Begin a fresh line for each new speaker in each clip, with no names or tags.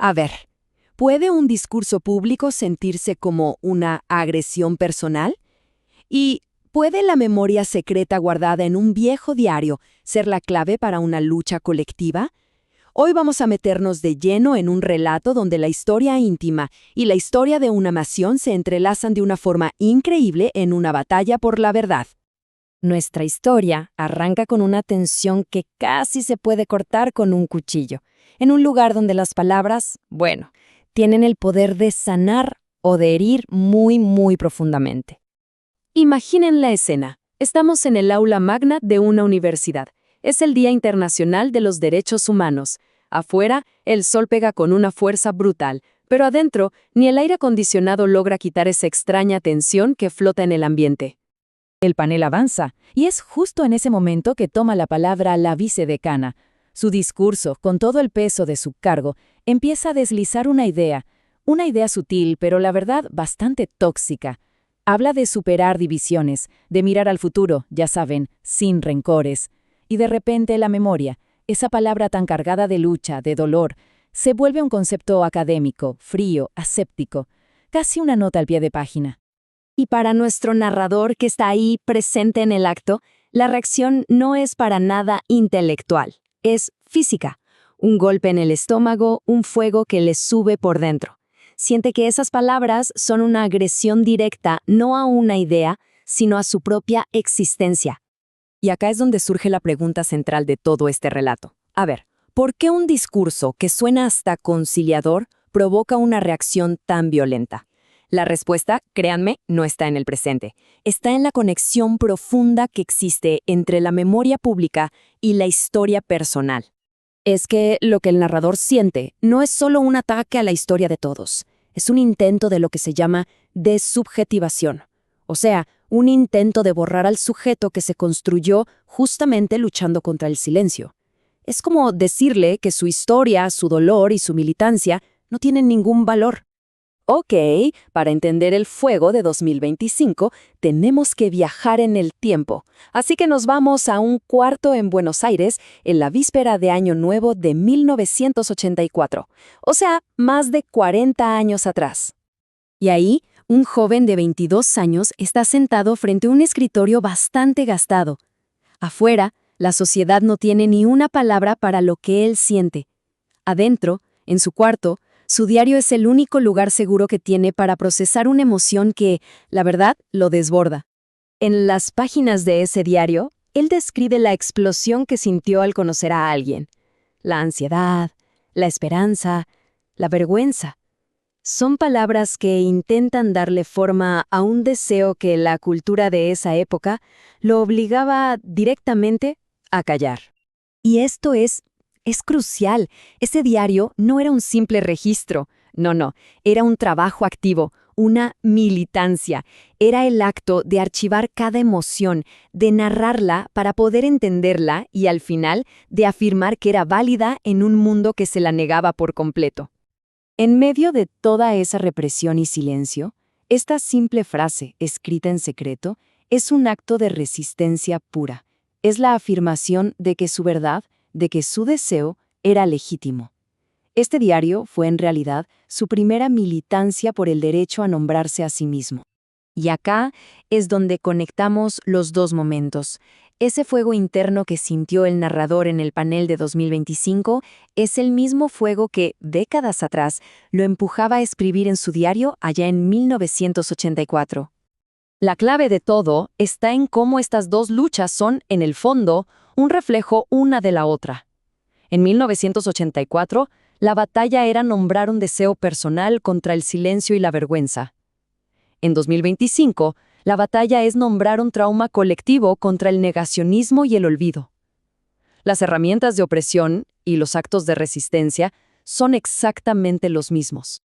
A ver, ¿puede un discurso público sentirse como una agresión personal? ¿Y puede la memoria secreta guardada en un viejo diario ser la clave para una lucha colectiva? Hoy vamos a meternos de lleno en un relato donde la historia íntima y la historia de una nación se entrelazan de una forma increíble en una batalla por la verdad.
Nuestra historia arranca con una tensión que casi se puede cortar con un cuchillo, en un lugar donde las palabras, bueno, tienen el poder de sanar o de herir muy, muy profundamente.
Imaginen la escena. Estamos en el aula magna de una universidad. Es el Día Internacional de los Derechos Humanos. Afuera, el sol pega con una fuerza brutal, pero adentro, ni el aire acondicionado logra quitar esa extraña tensión que flota en el ambiente.
El panel avanza, y es justo en ese momento que toma la palabra la vicedecana. Su discurso, con todo el peso de su cargo, empieza a deslizar una idea sutil, pero la verdad bastante tóxica. Habla de superar divisiones, de mirar al futuro, ya saben, sin rencores. Y de repente la memoria, esa palabra tan cargada de lucha, de dolor, se vuelve un concepto académico, frío, aséptico, casi una nota al pie de página.
Y para nuestro narrador que está ahí presente en el acto, la reacción no es para nada intelectual, es física. Un golpe en el estómago, un fuego que le sube por dentro. Siente que esas palabras son una agresión directa no a una idea, sino a su propia existencia.
Y acá es donde surge la pregunta central de todo este relato. A ver, ¿por qué un discurso que suena hasta conciliador provoca una reacción tan violenta? La respuesta, créanme, no está en el presente. Está en la conexión profunda que existe entre la memoria pública y la historia personal. Es que lo que el narrador siente no es solo un ataque a la historia de todos, es un intento de lo que se llama desubjetivación. O sea, un intento de borrar al sujeto que se construyó justamente luchando contra el silencio. Es como decirle que su historia, su dolor y su militancia no tienen ningún valor.
Ok, para entender el fuego de 2025, tenemos que viajar en el tiempo. Así que nos vamos a un cuarto en Buenos Aires en la víspera de Año Nuevo de 1984. O sea, más de 40 años atrás.
Y ahí, un joven de 22 años está sentado frente a un escritorio bastante gastado. Afuera, la sociedad no tiene ni una palabra para lo que él siente. Adentro, en su cuarto, su diario es el único lugar seguro que tiene para procesar una emoción que, la verdad, lo desborda. En las páginas de ese diario, él describe la explosión que sintió al conocer a alguien. La ansiedad, la esperanza, la vergüenza. Son palabras que intentan darle forma a un deseo que la cultura de esa época lo obligaba directamente a callar. Y esto es crucial. Ese diario no era un simple registro. No, era un trabajo activo, una militancia. Era el acto de archivar cada emoción, de narrarla para poder entenderla y al final de afirmar que era válida en un mundo que se la negaba por completo. En medio de toda esa represión y silencio, esta simple frase, escrita en secreto, es un acto de resistencia pura. Es la afirmación de que su verdad, de que su deseo era legítimo. Este diario fue en realidad su primera militancia por el derecho a nombrarse a sí mismo. Y acá es donde conectamos los dos momentos. Ese fuego interno que sintió el narrador en el panel de 2025 es el mismo fuego que, décadas atrás, lo empujaba a escribir en su diario allá en 1984. La clave de todo está en cómo estas dos luchas son, en el fondo, un reflejo una de la otra. En 1984, la batalla era nombrar un deseo personal contra el silencio y la vergüenza. En 2025, la batalla es nombrar un trauma colectivo contra el negacionismo y el olvido. Las herramientas de opresión y los actos de resistencia son exactamente los mismos.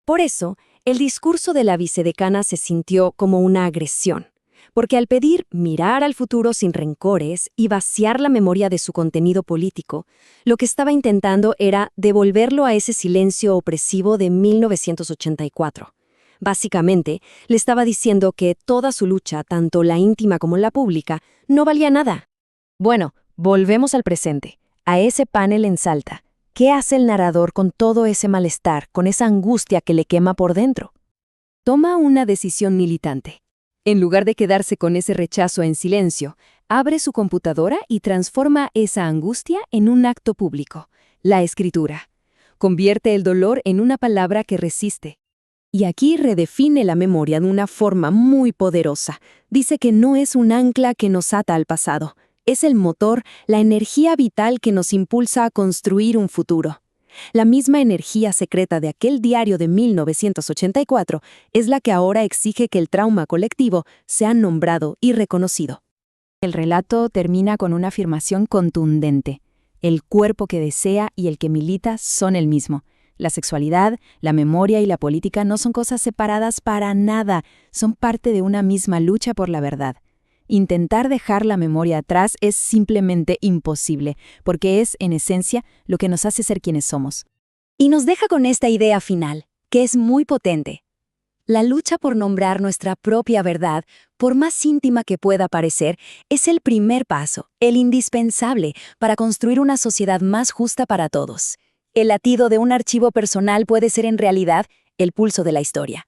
Por eso, el discurso de la vicedecana se sintió como una agresión, porque al pedir mirar al futuro sin rencores y vaciar la memoria de su contenido político, lo que estaba intentando era devolverlo a ese silencio opresivo de 1984. Básicamente, le estaba diciendo que toda su lucha, tanto la íntima como la pública, no valía nada. Bueno, volvemos al presente, a ese panel en Salta.
¿Qué hace el narrador con todo ese malestar, con esa angustia que le quema por dentro?
Toma una decisión militante. En lugar de quedarse con ese rechazo en silencio, abre su computadora y transforma esa angustia en un acto público, la escritura. Convierte el dolor en una palabra que resiste. Y aquí redefine la memoria de una forma muy poderosa. Dice que no es un ancla que nos ata al pasado. Es el motor, la energía vital que nos impulsa a construir un futuro. La misma energía secreta de aquel diario de 1984 es la que ahora exige que el trauma colectivo sea nombrado y reconocido.
El relato termina con una afirmación contundente. El cuerpo que desea y el que milita son el mismo. La sexualidad, la memoria y la política no son cosas separadas para nada, son parte de una misma lucha por la verdad. Intentar dejar la memoria atrás es simplemente imposible, porque es, en esencia, lo que nos hace ser quienes somos.
Y nos deja con esta idea final, que es muy potente. La lucha por nombrar nuestra propia verdad, por más íntima que pueda parecer, es el primer paso, el indispensable, para construir una sociedad más justa para todos. El latido de un archivo personal puede ser en realidad el pulso de la historia.